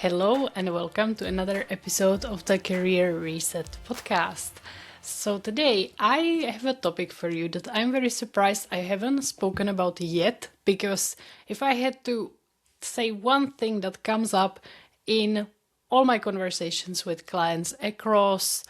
Hello and welcome to another episode of the Career Reset podcast. So today I have a topic for you that I'm very surprised I haven't spoken about yet, because if I had to say one thing that comes up in all my conversations with clients across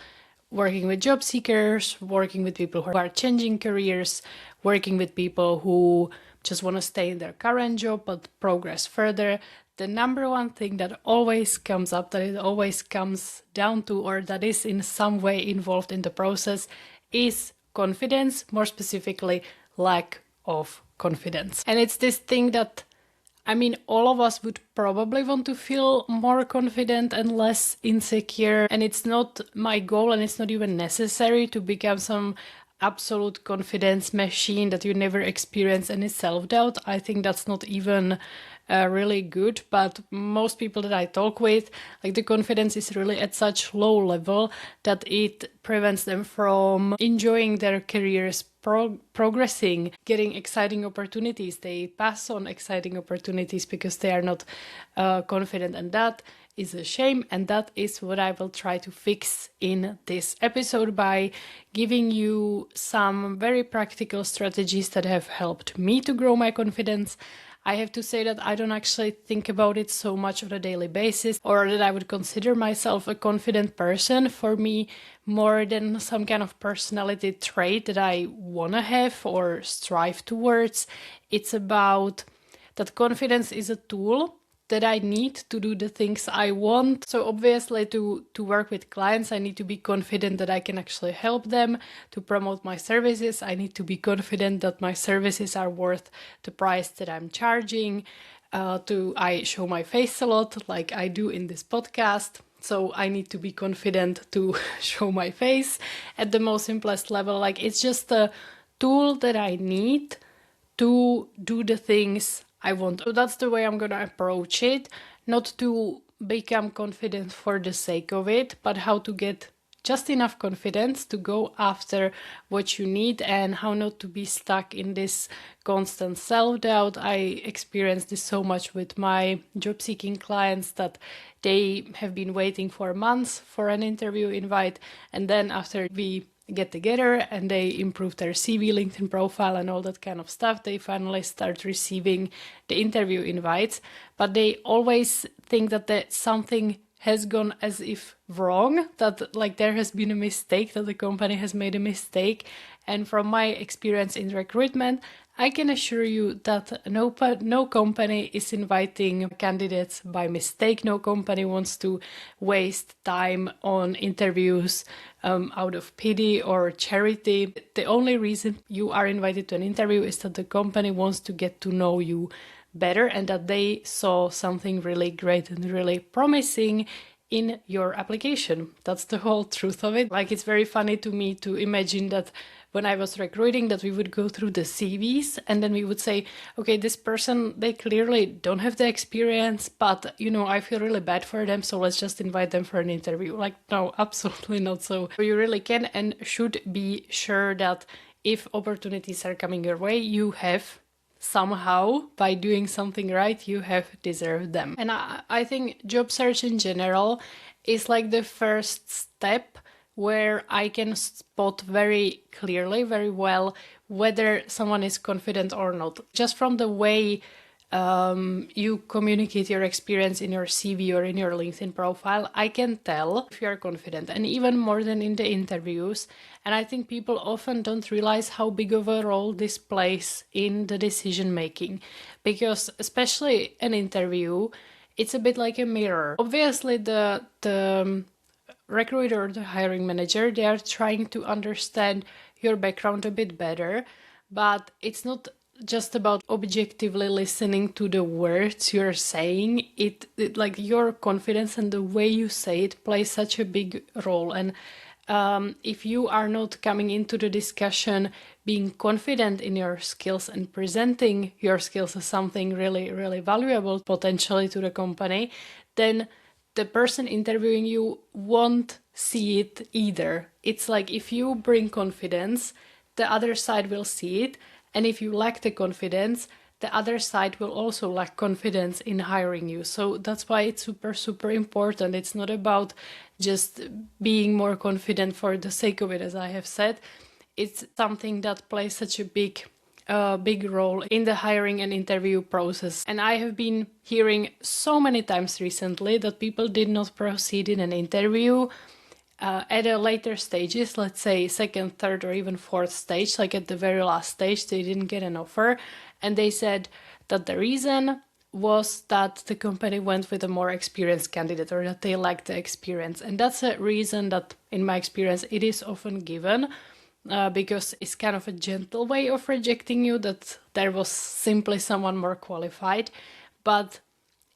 working with job seekers, working with people who are changing careers, working with people who just want to stay in their current job but progress further, the number one thing that always comes up, that it always comes down to, or that is in some way involved in the process, is confidence, more specifically, lack of confidence. And it's this thing that, all of us would probably want to feel more confident and less insecure. And it's not my goal, and it's not even necessary to become some absolute confidence machine that you never experience any self-doubt. I think that's not even really good, but most people that I talk with, like, the confidence is really at such low level that it prevents them from enjoying their careers, progressing, getting exciting opportunities. They pass on exciting opportunities because they are not confident, and that is a shame. And that is what I will try to fix in this episode by giving you some very practical strategies that have helped me to grow my confidence. I have to say that I don't actually think about it so much on a daily basis, or that I would consider myself a confident person. For me, more than some kind of personality trait that I want to have or strive towards, it's about that confidence is a tool that I need to do the things I want. So obviously to work with clients, I need to be confident that I can actually help them. To promote my services, I need to be confident that my services are worth the price that I'm charging. I show my face a lot, like I do in this podcast. So I need to be confident to show my face at the most simplest level. Like, it's just a tool that I need to do the things I want. So that's the way I'm gonna approach it. Not to become confident for the sake of it, but how to get just enough confidence to go after what you need, and how not to be stuck in this constant self-doubt. I experience this so much with my job-seeking clients, that they have been waiting for months for an interview invite, and then after we get together and they improve their CV, LinkedIn profile and all that kind of stuff, they finally start receiving the interview invites, but they always think that something has gone as if wrong, that like there has been a mistake, that the company has made a mistake. And from my experience in recruitment, I can assure you that no company is inviting candidates by mistake. No company wants to waste time on interviews out of pity or charity. The only reason you are invited to an interview is that the company wants to get to know you better, and that they saw something really great and really promising in your application. That's the whole truth of it. Like, it's very funny to me to imagine that when I was recruiting, that we would go through the CVs and then we would say, okay, this person, they clearly don't have the experience, but I feel really bad for them, so let's just invite them for an interview. Like, no, absolutely not so. You really can and should be sure that if opportunities are coming your way, you have somehow, by doing something right, you have deserved them. And I think job search in general is like the first step where I can spot very clearly, very well, whether someone is confident or not. Just from the way you communicate your experience in your CV or in your LinkedIn profile, I can tell if you are confident, and even more than in the interviews. And I think people often don't realize how big of a role this plays in the decision making, because especially an interview, it's a bit like a mirror. Obviously, the recruiter or the hiring manager, they are trying to understand your background a bit better, but it's not just about objectively listening to the words you're saying. It like, your confidence and the way you say it plays such a big role. And if you are not coming into the discussion being confident in your skills and presenting your skills as something really, really valuable potentially to the company, then the person interviewing you won't see it either. It's like, if you bring confidence, the other side will see it. And if you lack the confidence, the other side will also lack confidence in hiring you. So that's why it's super, super important. It's not about just being more confident for the sake of it, as I have said. It's something that plays such a big role in the hiring and interview process. And I have been hearing so many times recently that people did not proceed in an interview at a later stages, let's say second, third, or even fourth stage, like at the very last stage, they didn't get an offer. And they said that the reason was that the company went with a more experienced candidate, or that they lacked the experience. And that's a reason that, in my experience, it is often given. Because it's kind of a gentle way of rejecting you, that there was simply someone more qualified. But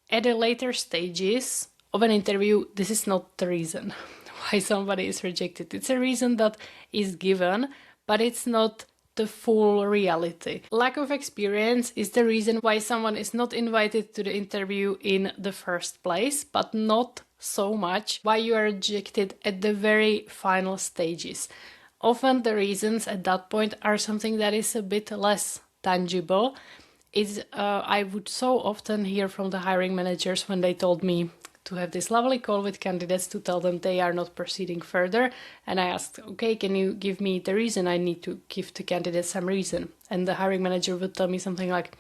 at the later stages of an interview, this is not the reason why somebody is rejected. It's a reason that is given, but it's not the full reality. Lack of experience is the reason why someone is not invited to the interview in the first place, but not so much why you are rejected at the very final stages. Often the reasons at that point are something that is a bit less tangible. I would so often hear from the hiring managers when they told me to have this lovely call with candidates to tell them they are not proceeding further. And I asked, okay, can you give me the reason? I need to give the candidate some reason. And the hiring manager would tell me something like,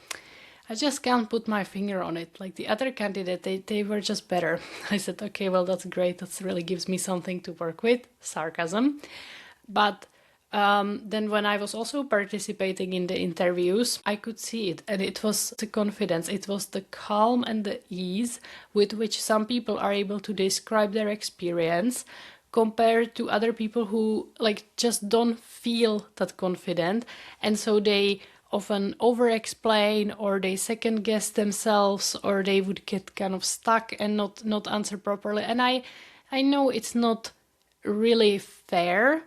I just can't put my finger on it. Like the other candidate, they were just better. I said, okay, well, that's great. That really gives me something to work with. Sarcasm. But then when I was also participating in the interviews, I could see it. And it was the confidence, it was the calm and the ease with which some people are able to describe their experience compared to other people who just don't feel that confident. And so they often over-explain, or they second-guess themselves, or they would get kind of stuck and not answer properly. And I know it's not really fair.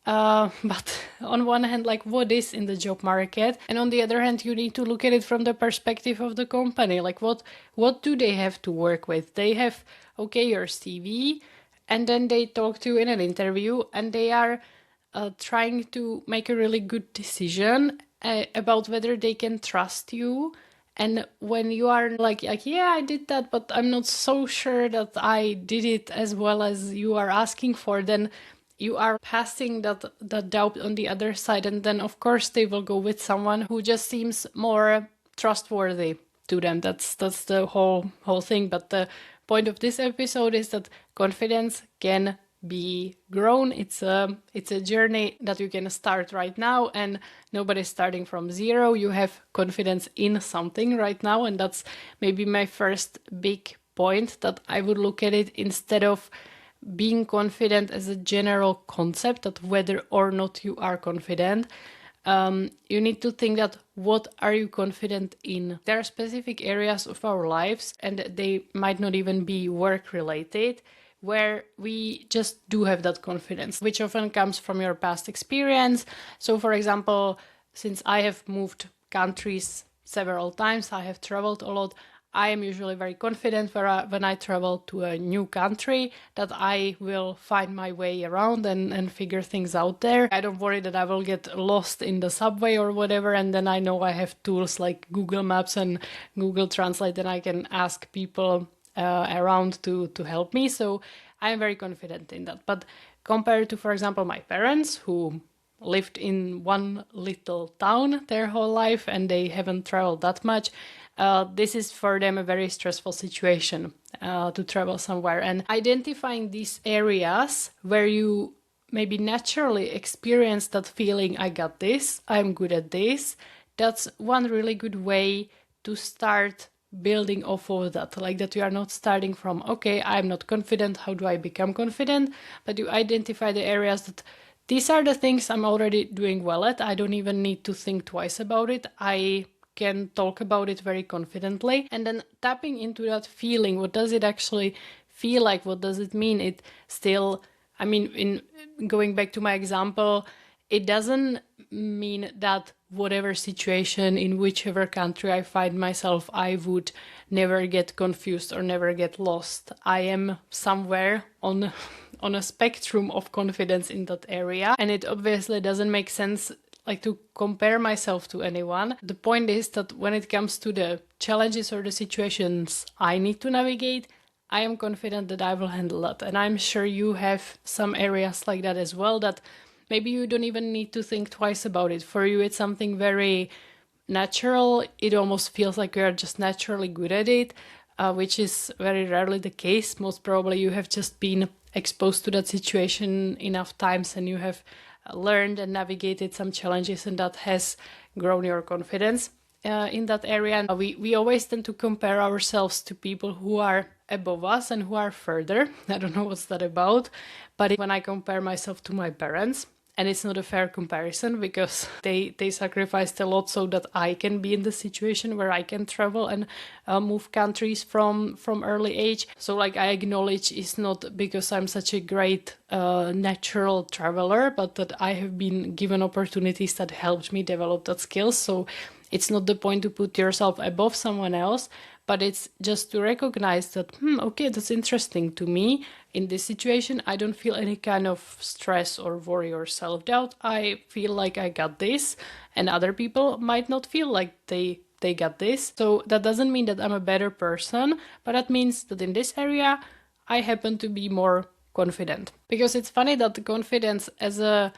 But on one hand, what is in the job market? And on the other hand, you need to look at it from the perspective of the company. What do they have to work with? They have, your CV, and then they talk to you in an interview, and they are trying to make a really good decision about whether they can trust you. And when you are yeah, I did that, but I'm not so sure that I did it as well as you are asking for, then you are passing that doubt on the other side. And then, of course, they will go with someone who just seems more trustworthy to them. That's the whole thing. But the point of this episode is that confidence can be grown. It's a journey that you can start right now, and nobody's starting from zero. You have confidence in something right now, and that's maybe my first big point, that I would look at it instead of being confident as a general concept, that whether or not you are confident, you need to think that what are you confident in? There are specific areas of our lives, and they might not even be work related, where we just do have that confidence, which often comes from your past experience. So for example, since I have moved countries several times, I have traveled a lot, I am usually very confident when I travel to a new country that I will find my way around and figure things out there. I don't worry that I will get lost in the subway or whatever, and then I know I have tools like Google Maps and Google Translate, and I can ask people around to help me. So I am very confident in that. But compared to, for example, my parents, who lived in one little town their whole life and they haven't traveled that much, this is for them a very stressful situation to travel somewhere. And identifying these areas where you maybe naturally experience that feeling, I got this, I'm good at this, that's one really good way to start building off of that. That you are not starting from, okay, I'm not confident, how do I become confident? But you identify the areas that these are the things I'm already doing well at. I don't even need to think twice about it. I can talk about it very confidently, and then tapping into that feeling. What does it actually feel like? What does it mean? It still, in going back to my example, it doesn't mean that whatever situation in whichever country I find myself, I would never get confused or never get lost. I am somewhere on a spectrum of confidence in that area, and it obviously doesn't make sense like to compare myself to anyone. The point is that when it comes to the challenges or the situations I need to navigate, I am confident that I will handle that. And I'm sure you have some areas like that as well, that maybe you don't even need to think twice about it. For you, it's something very natural. It almost feels like you're just naturally good at it, which is very rarely the case. Most probably you have just been exposed to that situation enough times and you have learned and navigated some challenges, and that has grown your confidence in that area. And we always tend to compare ourselves to people who are above us and who are further. I don't know what's that about, but when I compare myself to my parents, and it's not a fair comparison because they sacrificed a lot so that I can be in the situation where I can travel and move countries from early age. So like I acknowledge it's not because I'm such a great natural traveler, but that I have been given opportunities that helped me develop that skill. So it's not the point to put yourself above someone else, but it's just to recognize that, okay, that's interesting to me. In this situation, I don't feel any kind of stress or worry or self-doubt. I feel like I got this, and other people might not feel like they got this. So that doesn't mean that I'm a better person, but that means that in this area, I happen to be more confident. Because it's funny that the confidence as a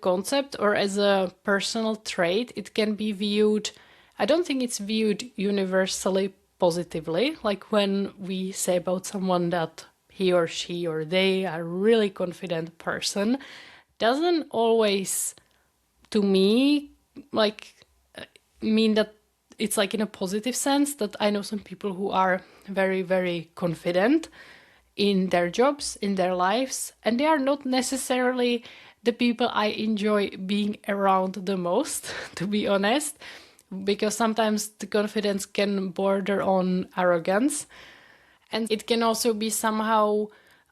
concept or as a personal trait, it can be viewed, I don't think it's viewed universally positively. Like when we say about someone that he or she or they are a really confident person, doesn't always, to me, like mean that it's like in a positive sense. That I know some people who are very, very confident in their jobs, in their lives, and they are not necessarily the people I enjoy being around the most, to be honest, because sometimes the confidence can border on arrogance. And it can also be somehow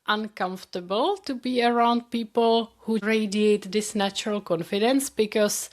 uncomfortable to be around people who radiate this natural confidence, because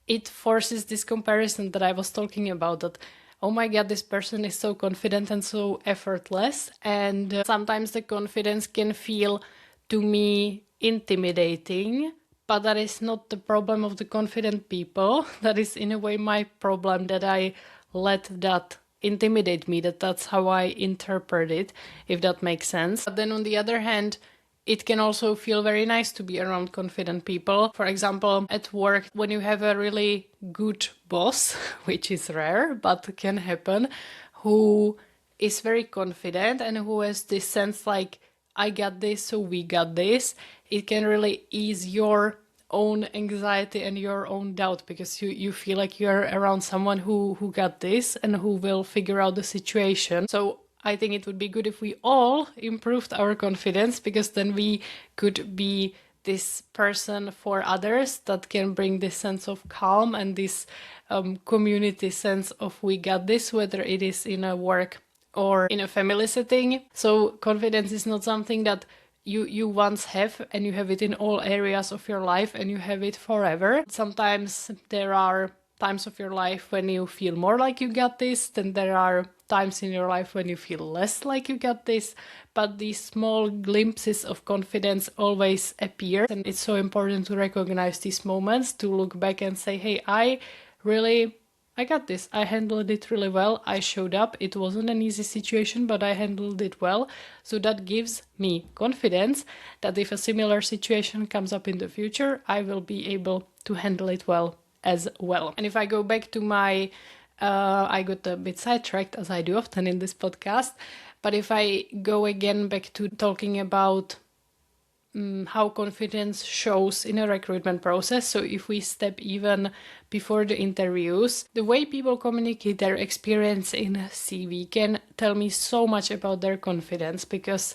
it forces this comparison that I was talking about, that, oh my God, this person is so confident and so effortless. And sometimes the confidence can feel, to me, intimidating. But that is not the problem of the confident people. That is in a way my problem, that I let that intimidate me, that's how I interpret it, if that makes sense. But then on the other hand, it can also feel very nice to be around confident people. For example, at work, when you have a really good boss, which is rare, but can happen, who is very confident and who has this sense like, I got this, so we got this, it can really ease your own anxiety and your own doubt, because you feel like you're around someone who got this and who will figure out the situation. So I think it would be good if we all improved our confidence, because then we could be this person for others that can bring this sense of calm and this community sense of we got this, whether it is in a work or in a family setting. So confidence is not something that you once have and you have it in all areas of your life and you have it forever. Sometimes there are times of your life when you feel more like you got this, then there are times in your life when you feel less like you got this, but these small glimpses of confidence always appear, and it's so important to recognize these moments, to look back and say, hey, I got this. I handled it really well. I showed up. It wasn't an easy situation, but I handled it well. So that gives me confidence that if a similar situation comes up in the future, I will be able to handle it well as well. And if I go back to my, I got a bit sidetracked, as I do often in this podcast, but if I go again back to talking about how confidence shows in a recruitment process. So if we step even before the interviews, the way people communicate their experience in a CV can tell me so much about their confidence, because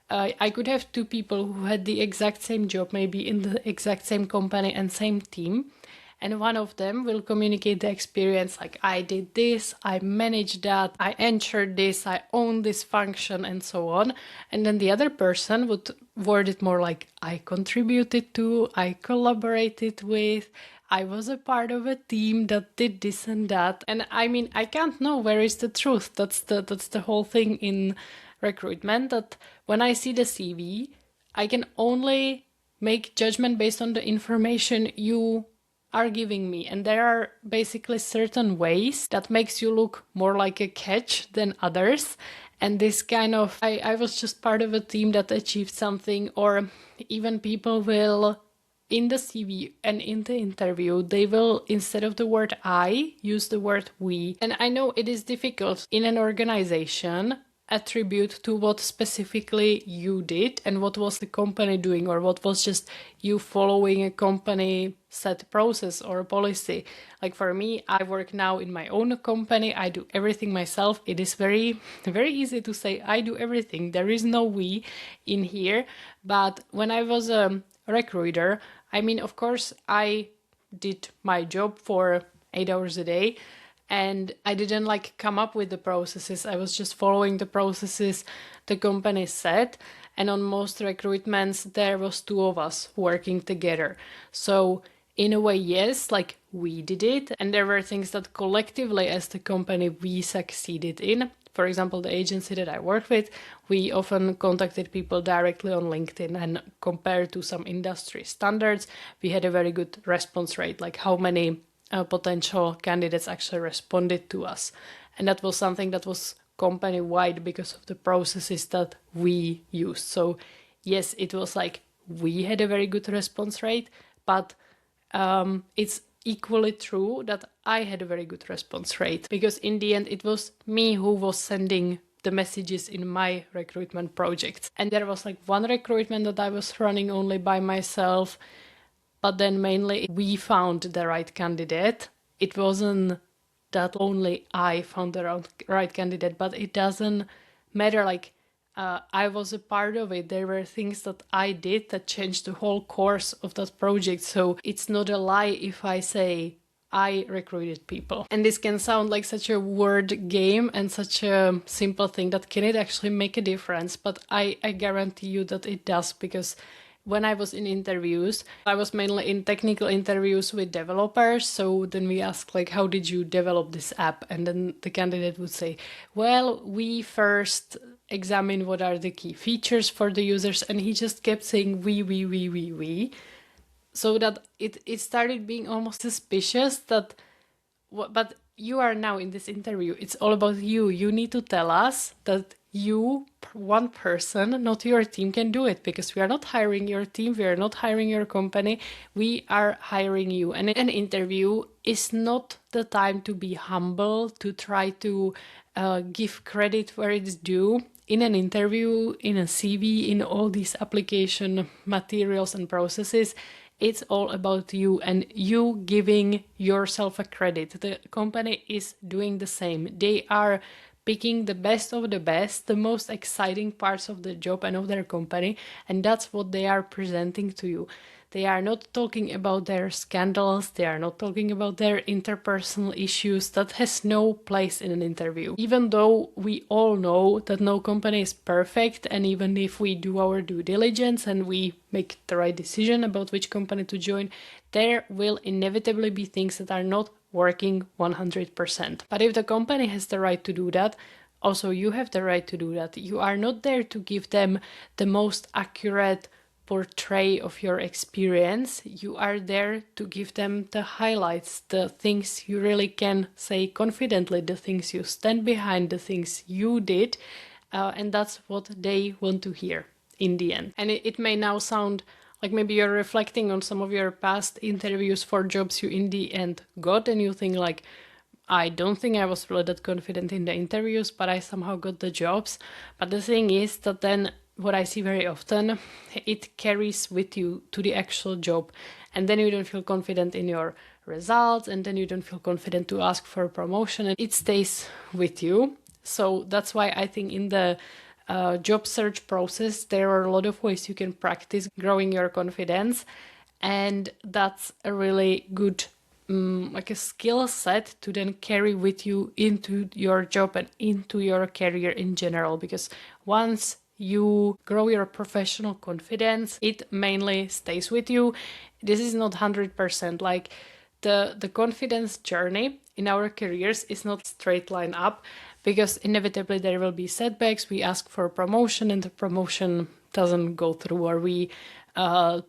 I could have two people who had the exact same job, maybe in the exact same company and same team, and one of them will communicate the experience like, I did this, I managed that, I ensured this, I own this function, and so on. And then the other person would word it more like, I contributed to, I collaborated with, I was a part of a team that did this and that. And I mean, I can't know where is the truth. That's the whole thing in recruitment, that when I see the CV, I can only make judgment based on the information you are giving me. And there are basically certain ways that makes you look more like a catch than others. And this kind of, I was just part of a team that achieved something, or even people will, in the CV and in the interview, they will, instead of the word I, use the word we. And I know it is difficult in an organization attribute to what specifically you did and what was the company doing, or what was just you following a company set process or policy. Like for me, I work now in my own company. I do everything myself. It is very, very easy to say I do everything. There is no we in here. But when I was a recruiter, I mean, of course, I did my job for 8 hours a day, and I didn't come up with the processes. I was just following the processes the company set. And on most recruitments, there was 2 of us working together. So in a way, yes, we did it. And there were things that collectively as the company we succeeded in. For example, the agency that I work with, we often contacted people directly on LinkedIn, and compared to some industry standards, we had a very good response rate, like how many potential candidates actually responded to us. And that was something that was company-wide because of the processes that we used. So yes, it was we had a very good response rate, but it's equally true that I had a very good response rate, because in the end it was me who was sending the messages in my recruitment projects. And there was one recruitment that I was running only by myself, but then mainly we found the right candidate. It wasn't that only I found the right candidate, but it doesn't matter. I was a part of it. There were things that I did that changed the whole course of that project. So it's not a lie if I say I recruited people. And this can sound like such a word game and such a simple thing that can it actually make a difference. But I guarantee you that it does, because when I was in interviews, I was mainly in technical interviews with developers. So then we asked how did you develop this app? And then the candidate would say, well, we first examine what are the key features for the users. And he just kept saying we. So that it started being almost suspicious that, but you are now in this interview. It's all about you. You need to tell us that you, one person, not your team, can do it, because we are not hiring your team, we are not hiring your company, we are hiring you. And an interview is not the time to be humble, to try to give credit where it's due. In an interview, in a CV, in all these application materials and processes, it's all about you and you giving yourself a credit. The company is doing the same. They are picking the best of the best, the most exciting parts of the job and of their company, and that's what they are presenting to you. They are not talking about their scandals, they are not talking about their interpersonal issues. That has no place in an interview. Even though we all know that no company is perfect, and even if we do our due diligence and we make the right decision about which company to join, there will inevitably be things that are not working 100%. But if the company has the right to do that, also you have the right to do that. You are not there to give them the most accurate portray of your experience. You are there to give them the highlights, the things you really can say confidently, the things you stand behind, the things you did, and that's what they want to hear in the end. And it may now sound like maybe you're reflecting on some of your past interviews for jobs you in the end got, and you think I don't think I was really that confident in the interviews, but I somehow got the jobs. But the thing is that then what I see very often, it carries with you to the actual job, and then you don't feel confident in your results, and then you don't feel confident to ask for a promotion, and it stays with you. So that's why I think in the job search process, there are a lot of ways you can practice growing your confidence, and that's a really good a skill set to then carry with you into your job and into your career in general, because once you grow your professional confidence, it mainly stays with you. This is not 100%. The confidence journey in our careers is not straight line up, because inevitably there will be setbacks. We ask for a promotion and the promotion doesn't go through, or we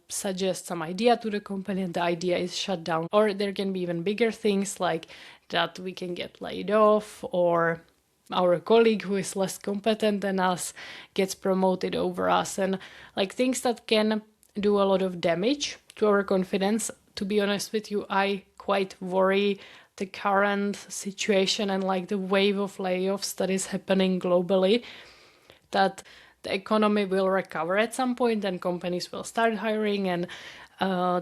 suggest some idea to the company and the idea is shut down. Or there can be even bigger things like that we can get laid off, or our colleague who is less competent than us gets promoted over us, and like things that can do a lot of damage to our confidence. To be honest with you, I quite worry the current situation and like the wave of layoffs that is happening globally, that the economy will recover at some point and companies will start hiring, and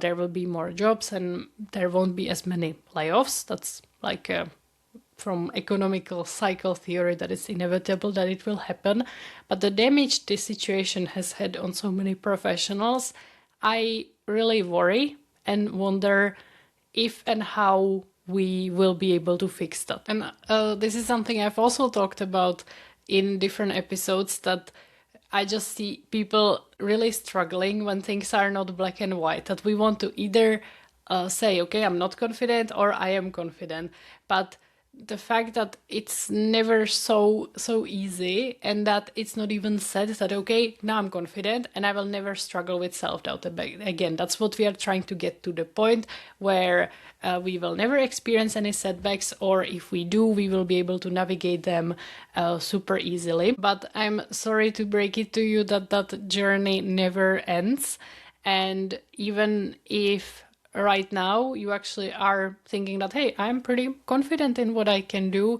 there will be more jobs and there won't be as many layoffs. That's like from economical cycle theory, that it's inevitable that it will happen. But the damage this situation has had on so many professionals, I really worry and wonder if and how we will be able to fix that. And this is something I've also talked about in different episodes, that I just see people really struggling when things are not black and white, that we want to either say, okay, I'm not confident, or I am confident. But the fact that it's never so easy, and that it's not even said that, okay, now I'm confident and I will never struggle with self-doubt again. That's what we are trying to get to, the point where we will never experience any setbacks, or if we do, we will be able to navigate them super easily. But I'm sorry to break it to you that that journey never ends. And even if right now you actually are thinking that, hey, I'm pretty confident in what I can do,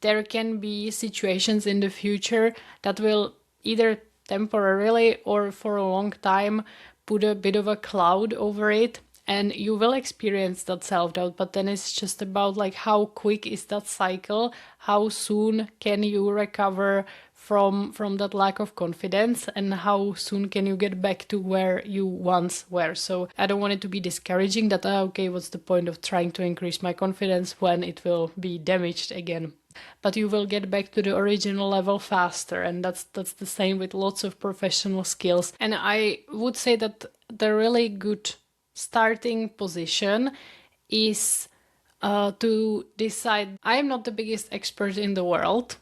there can be situations in the future that will either temporarily or for a long time put a bit of a cloud over it, and you will experience that self-doubt. But then it's just about like how quick is that cycle, how soon can you recover from that lack of confidence, and how soon can you get back to where you once were. So I don't want it to be discouraging that, okay, what's the point of trying to increase my confidence when it will be damaged again. But you will get back to the original level faster, and that's the same with lots of professional skills. And I would say that the really good starting position is to decide, I am not the biggest expert in the world,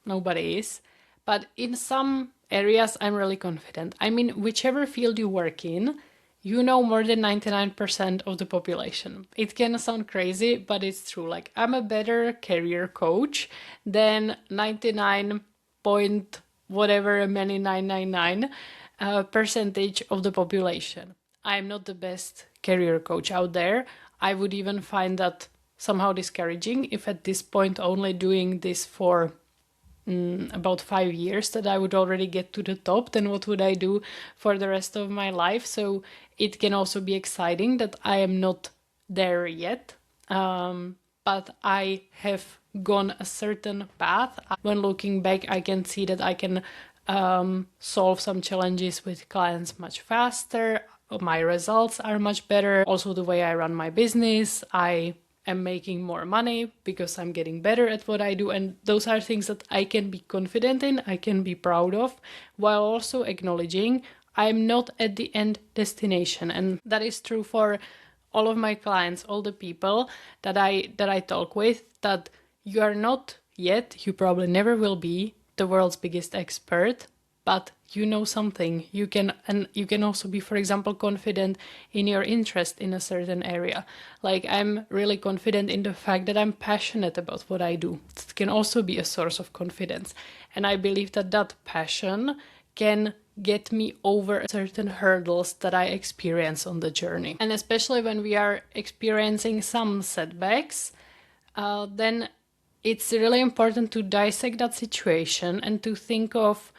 nobody is, but in some areas I'm really confident. I mean, whichever field you work in, you know more than 99% of the population. It can sound crazy, but it's true. Like, I'm a better career coach than 99 point whatever many 999 percentage of the population. I'm not the best career coach out there. I would even find that somehow discouraging if at this point, only doing this for about 5 years, that I would already get to the top, then what would I do for the rest of my life? So it can also be exciting that I am not there yet, but I have gone a certain path. When looking back, I can see that I can solve some challenges with clients much faster. My results are much better. Also, the way I run my business, I am making more money because I'm getting better at what I do. And those are things that I can be confident in, I can be proud of, while also acknowledging I'm not at the end destination. And that is true for all of my clients, all the people that I talk with, that you are not yet, you probably never will be the world's biggest expert, but you know something. You can also be, for example, confident in your interest in a certain area. Like, I'm really confident in the fact that I'm passionate about what I do. It can also be a source of confidence. And I believe that that passion can get me over certain hurdles that I experience on the journey. And especially when we are experiencing some setbacks, then it's really important to dissect that situation and to think of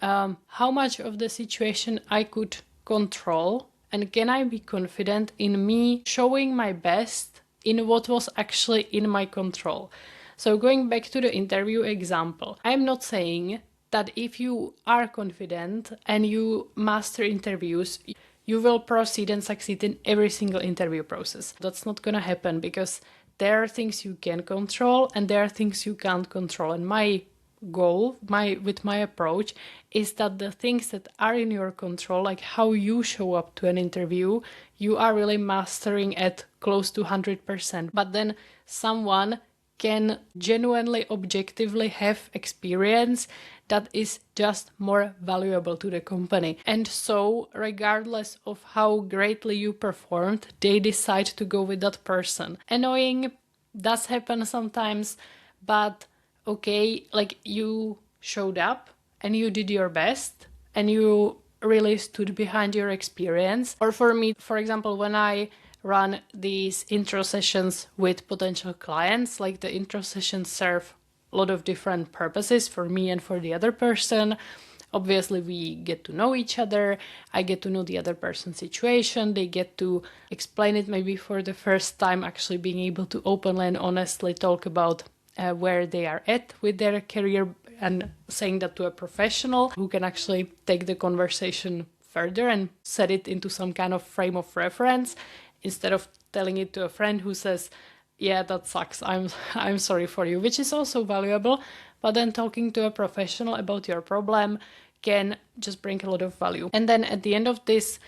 how much of the situation I could control, and can I be confident in me showing my best in what was actually in my control. So going back to the interview example, I'm not saying that if you are confident and you master interviews, you will proceed and succeed in every single interview process. That's not gonna happen, because there are things you can control and there are things you can't control. And my goal with my approach is that the things that are in your control, like how you show up to an interview, you are really mastering at close to 100%. But then someone can genuinely, objectively have experience that is just more valuable to the company. And so, regardless of how greatly you performed, they decide to go with that person. Annoying does happen sometimes, but okay, like you showed up and you did your best and you really stood behind your experience. Or for me, for example, when I run these intro sessions with potential clients, like the intro sessions serve a lot of different purposes for me and for the other person. Obviously, we get to know each other. I get to know the other person's situation. They get to explain it maybe for the first time, actually being able to openly and honestly talk about where they are at with their career, and saying that to a professional who can actually take the conversation further and set it into some kind of frame of reference, instead of telling it to a friend who says, yeah, that sucks, I'm sorry for you, which is also valuable. But then talking to a professional about your problem can just bring a lot of value. And then at the end of this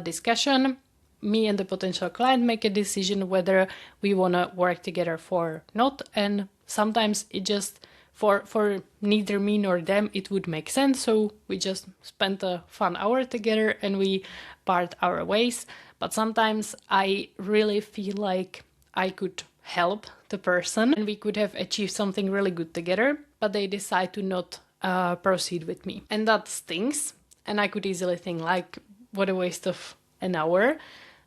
discussion, me and the potential client make a decision whether we want to work together or not. And sometimes it just, for neither me nor them, it would make sense. So we just spent a fun hour together and we part our ways. But sometimes I really feel like I could help the person and we could have achieved something really good together, but they decide to not proceed with me. And that stings. And I could easily think like, what a waste of an hour.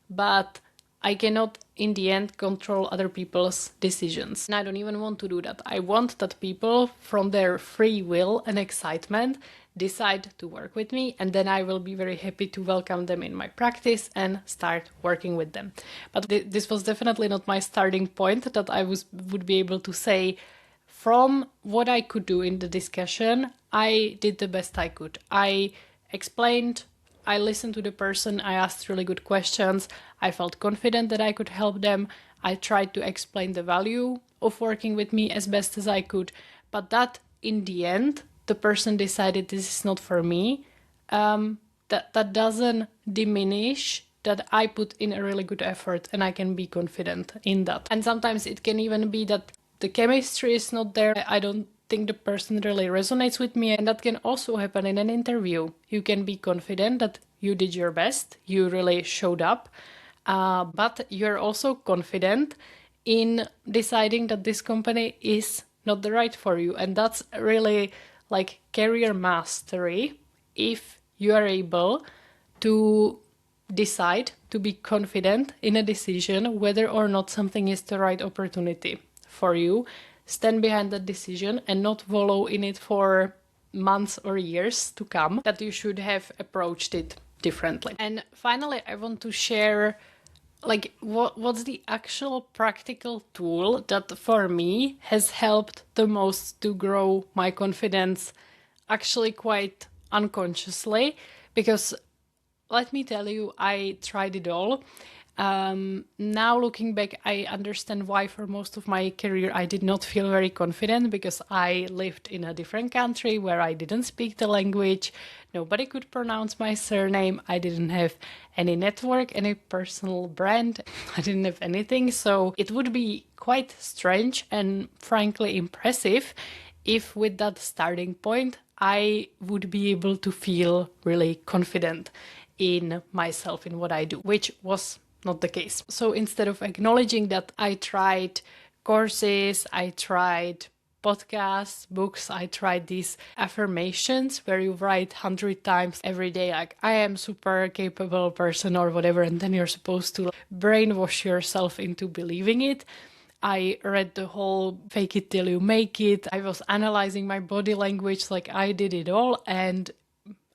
But I cannot, in the end, control other people's decisions. And I don't even want to do that. I want that people, from their free will and excitement, decide to work with me, and then I will be very happy to welcome them in my practice and start working with them. But this was definitely not my starting point, that I would be able to say, from what I could do in the discussion, I did the best I could. I explained, I listened to the person, I asked really good questions, I felt confident that I could help them, I tried to explain the value of working with me as best as I could, but that in the end, the person decided this is not for me, that doesn't diminish that I put in a really good effort and I can be confident in that. And sometimes it can even be that the chemistry is not there. I don't think the person really resonates with me, and that can also happen in an interview. You can be confident that you did your best, you really showed up, but you're also confident in deciding that this company is not the right for you. And that's really like career mastery, if you are able to decide to be confident in a decision whether or not something is the right opportunity for you, stand behind that decision and not wallow in it for months or years to come, that you should have approached it differently. And finally, I want to share like what's the actual practical tool that for me has helped the most to grow my confidence, actually quite unconsciously, because let me tell you, I tried it all. Now looking back, I understand why for most of my career I did not feel very confident, because I lived in a different country where I didn't speak the language. Nobody could pronounce my surname. I didn't have any network, any personal brand. I didn't have anything. So it would be quite strange and frankly impressive if with that starting point I would be able to feel really confident in myself, in what I do, which was not the case. So instead of acknowledging that, I tried courses, I tried podcasts, books, I tried these affirmations where you write 100 times every day, like, I am super capable person or whatever, and then you're supposed to brainwash yourself into believing it. I read the whole fake it till you make it. I was analyzing my body language, like I did it all, and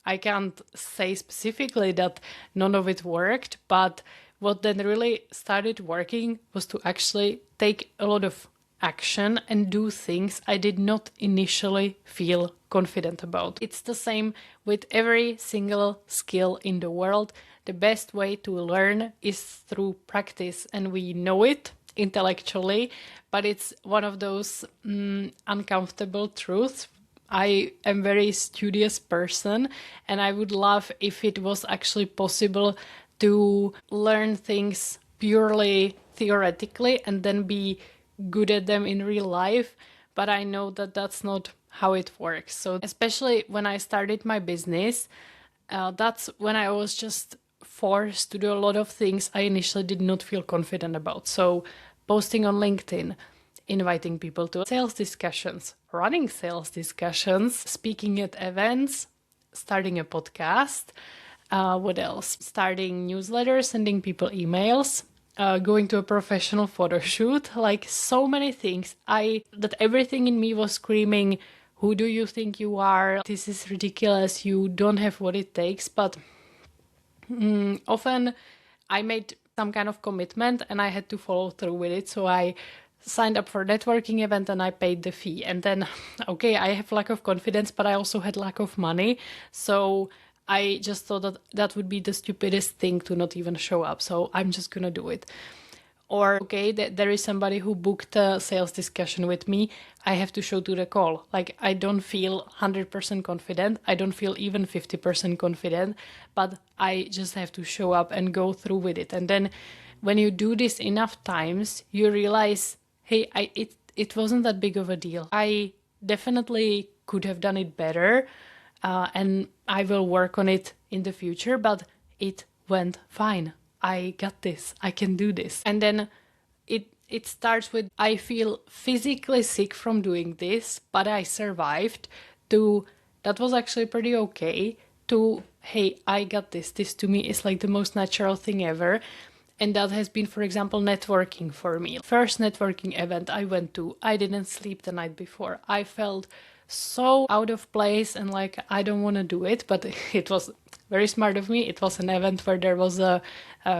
I can't say specifically that none of it worked, but what then really started working was to actually take a lot of action and do things I did not initially feel confident about. It's the same with every single skill in the world. The best way to learn is through practice, and we know it intellectually, but it's one of those uncomfortable truths. I am a very studious person, and I would love if it was actually possible to learn things purely theoretically and then be good at them in real life. But I know that that's not how it works. So especially when I started my business, that's when I was just forced to do a lot of things I initially did not feel confident about. So posting on LinkedIn, inviting people to sales discussions, running sales discussions, speaking at events, starting a podcast. What else? Starting newsletters, sending people emails, going to a professional photo shoot, like so many things. That everything in me was screaming, who do you think you are? This is ridiculous. You don't have what it takes. But often I made some kind of commitment and I had to follow through with it. So I signed up for a networking event and I paid the fee. And then, okay, I have lack of confidence, but I also had lack of money. So I just thought that that would be the stupidest thing to not even show up. So I'm just gonna do it. Or, okay, there is somebody who booked a sales discussion with me. I have to show to the call. Like, I don't feel 100% confident. I don't feel even 50% confident, but I just have to show up and go through with it. And then when you do this enough times, you realize, hey, it wasn't that big of a deal. I definitely could have done it better, and I will work on it in the future, but it went fine. I got this. I can do this. And then it starts with, I feel physically sick from doing this, but I survived, to that was actually pretty okay, to, hey, I got this. This to me is like the most natural thing ever. And that has been, for example, networking for me. First networking event I went to, I didn't sleep the night before. I felt so out of place and like I don't want to do it, but it was very smart of me. It was an event where there was a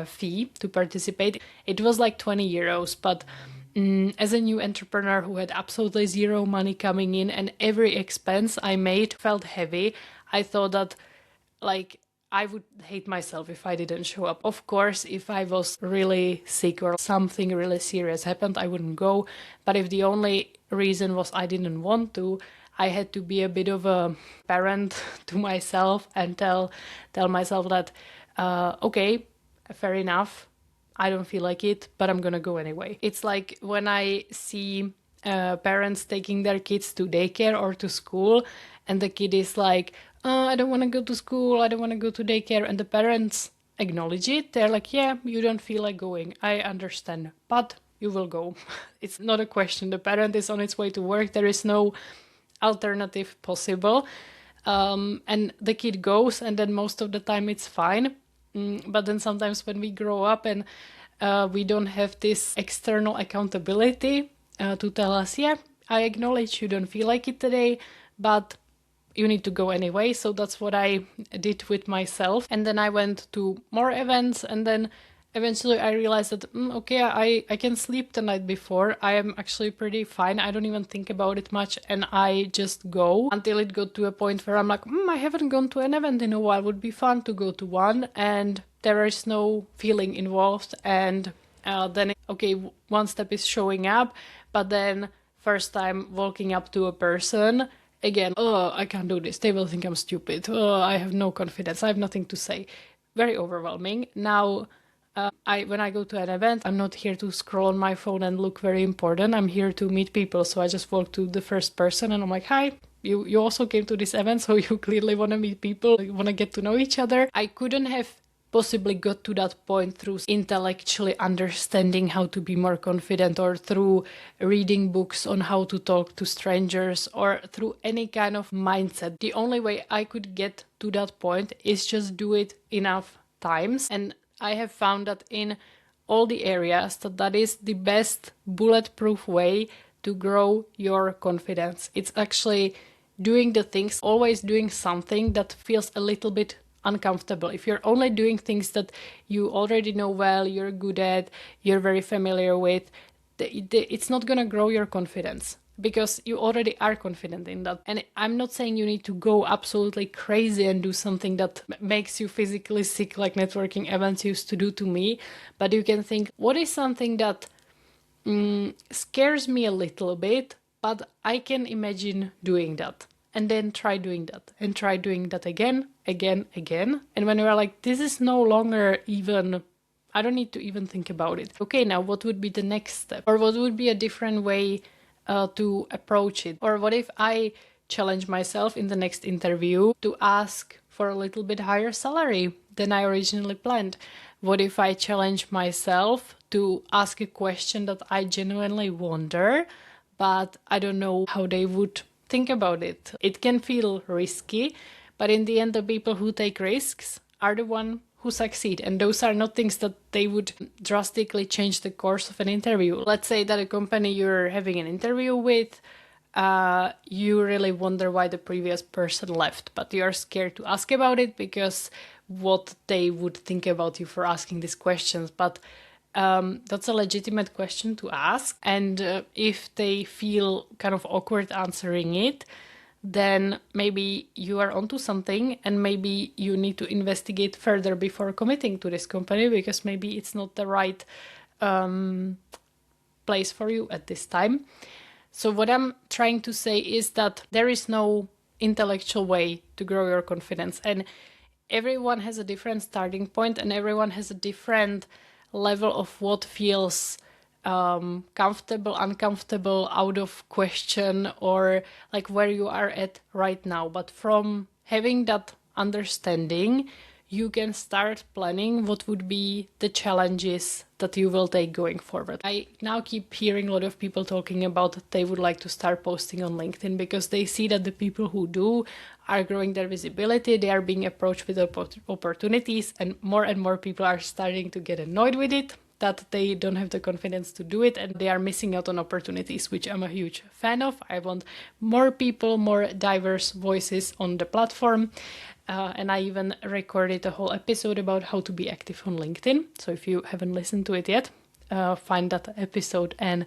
fee to participate. It was like 20 euros, but as a new entrepreneur who had absolutely zero money coming in and every expense I made felt heavy, I thought that like I would hate myself if I didn't show up. Of course, if I was really sick or something really serious happened, I wouldn't go. But if the only reason was I didn't want to, I had to be a bit of a parent to myself and tell myself that, okay, fair enough, I don't feel like it, but I'm gonna go anyway. It's like when I see parents taking their kids to daycare or to school, and the kid is like, I don't want to go to school, I don't want to go to daycare, and the parents acknowledge it. They're like, yeah, you don't feel like going, I understand, but you will go. It's not a question. The parent is on its way to work. There is no alternative possible, and the kid goes, and then most of the time it's fine. But then sometimes when we grow up and we don't have this external accountability to tell us, yeah, I acknowledge you don't feel like it today, but you need to go anyway. So that's what I did with myself. And then I went to more events, and then eventually I realized that, okay, I can sleep the night before. I am actually pretty fine. I don't even think about it much, and I just go until it got to a point where I'm like, I haven't gone to an event in a while. Would be fun to go to one, and there is no feeling involved. And then, okay, one step is showing up, but then first time walking up to a person, again, I can't do this. They will think I'm stupid. I have no confidence. I have nothing to say. Very overwhelming. Now, when I go to an event, I'm not here to scroll on my phone and look very important. I'm here to meet people. So I just walk to the first person and I'm like, hi, you also came to this event, so you clearly want to meet people, you want to get to know each other. I couldn't have possibly got to that point through intellectually understanding how to be more confident, or through reading books on how to talk to strangers, or through any kind of mindset. The only way I could get to that point is just do it enough times. And I have found that in all the areas that is the best bulletproof way to grow your confidence. It's actually doing the things, always doing something that feels a little bit uncomfortable. If you're only doing things that you already know well, you're good at, you're very familiar with, it's not gonna grow your confidence, because you already are confident in that. And I'm not saying you need to go absolutely crazy and do something that makes you physically sick like networking events used to do to me, but you can think, what is something that scares me a little bit, but I can imagine doing that. And then try doing that and try doing that again. And when you're like, this is no longer even, I don't need to even think about it. Okay, now what would be the next step? Or what would be a different way to approach it? Or what if I challenge myself in the next interview to ask for a little bit higher salary than I originally planned? What if I challenge myself to ask a question that I genuinely wonder, but I don't know how they would think about it? It can feel risky, but in the end, the people who take risks are the ones who succeed. And those are not things that they would drastically change the course of an interview. Let's say that a company you're having an interview with, you really wonder why the previous person left, but you're scared to ask about it because what they would think about you for asking these questions. But that's a legitimate question to ask. And if they feel kind of awkward answering it, then maybe you are onto something and maybe you need to investigate further before committing to this company, because maybe it's not the right place for you at this time. So what I'm trying to say is that there is no intellectual way to grow your confidence, and everyone has a different starting point and everyone has a different level of what feels comfortable, uncomfortable, out of question, or like where you are at right now. But from having that understanding, you can start planning what would be the challenges that you will take going forward. I now keep hearing a lot of people talking about that they would like to start posting on LinkedIn because they see that the people who do are growing their visibility, they are being approached with opportunities, and more people are starting to get annoyed with it, that they don't have the confidence to do it and they are missing out on opportunities, which I'm a huge fan of. I want more people, more diverse voices on the platform. And I even recorded a whole episode about how to be active on LinkedIn. So if you haven't listened to it yet, find that episode and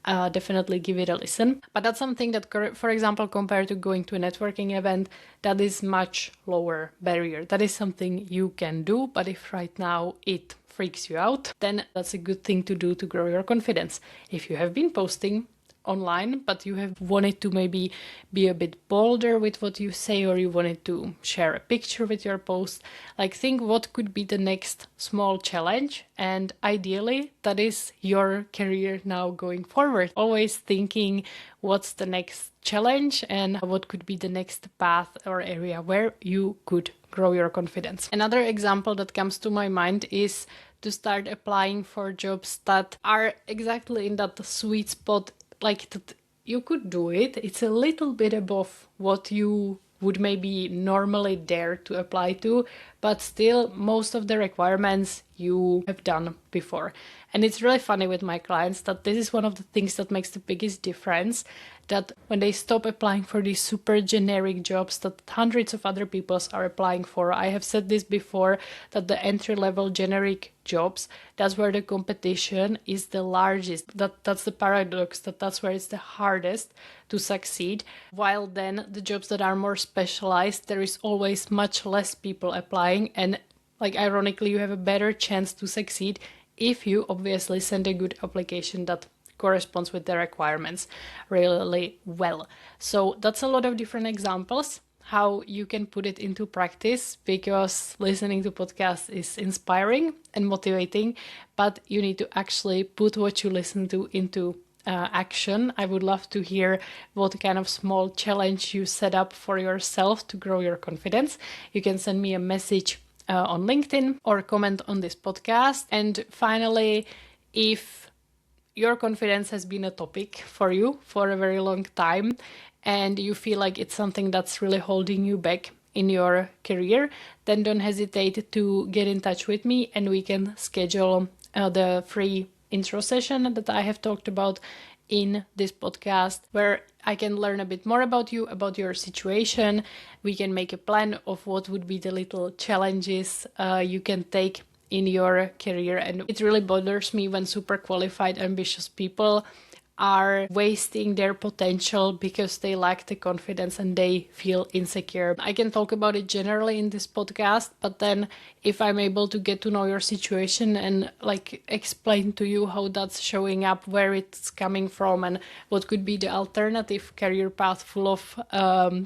definitely give it a listen. But that's something that, for example, compared to going to a networking event, that is much lower barrier. That is something you can do. But if right now it freaks you out, then that's a good thing to do to grow your confidence. If you have been posting online, but you have wanted to maybe be a bit bolder with what you say, or you wanted to share a picture with your post, like think what could be the next small challenge, and ideally that is your career now going forward. Always thinking what's the next challenge and what could be the next path or area where you could grow your confidence. Another example that comes to my mind is to start applying for jobs that are exactly in that sweet spot, like that you could do it. It's a little bit above what you would maybe normally dare to apply to, but still most of the requirements you have done before. And it's really funny with my clients that this is one of the things that makes the biggest difference, that when they stop applying for these super generic jobs that hundreds of other people are applying for. I have said this before, that the entry-level generic jobs, that's where the competition is the largest. That's the paradox, that's where it's the hardest to succeed. While then the jobs that are more specialized, there is always much less people applying, and like ironically you have a better chance to succeed if you obviously send a good application that corresponds with the requirements really well. So that's a lot of different examples how you can put it into practice, because listening to podcasts is inspiring and motivating, but you need to actually put what you listen to into action. I would love to hear what kind of small challenge you set up for yourself to grow your confidence. You can send me a message on LinkedIn or comment on this podcast. And finally, if your confidence has been a topic for you for a very long time and you feel like it's something that's really holding you back in your career, then don't hesitate to get in touch with me and we can schedule the free intro session that I have talked about in this podcast, where I can learn a bit more about you, about your situation. We can make a plan of what would be the little challenges you can take in your career. And it really bothers me when super qualified, ambitious people are wasting their potential because they lack the confidence and they feel insecure. I can talk about it generally in this podcast, but then if I'm able to get to know your situation and like explain to you how that's showing up, where it's coming from, and what could be the alternative career path full of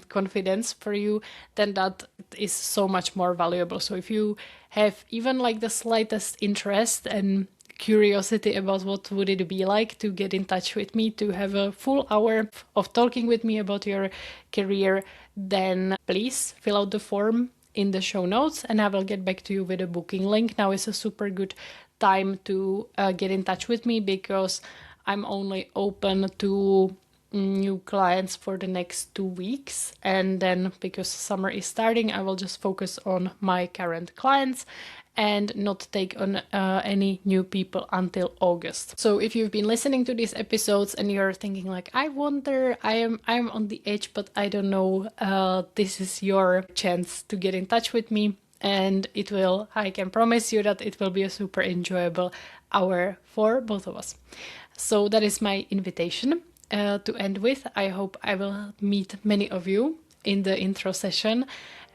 confidence for you, then that is so much more valuable. So if you have even like the slightest interest and curiosity about what would it be like to get in touch with me, to have a full hour of talking with me about your career, then please fill out the form in the show notes and I will get back to you with a booking link. Now is a super good time to get in touch with me because I'm only open to new clients for the next 2 weeks, and then because summer is starting, I will just focus on my current clients and not take on any new people until August. So if you've been listening to these episodes and you're thinking like, I wonder, I'm on the edge, but I don't know, this is your chance to get in touch with me, and I can promise you that it will be a super enjoyable hour for both of us. So that is my invitation to end with. I hope I will meet many of you in the intro session,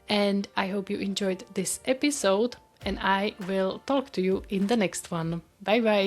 and I hope you enjoyed this episode, and I will talk to you in the next one. Bye bye.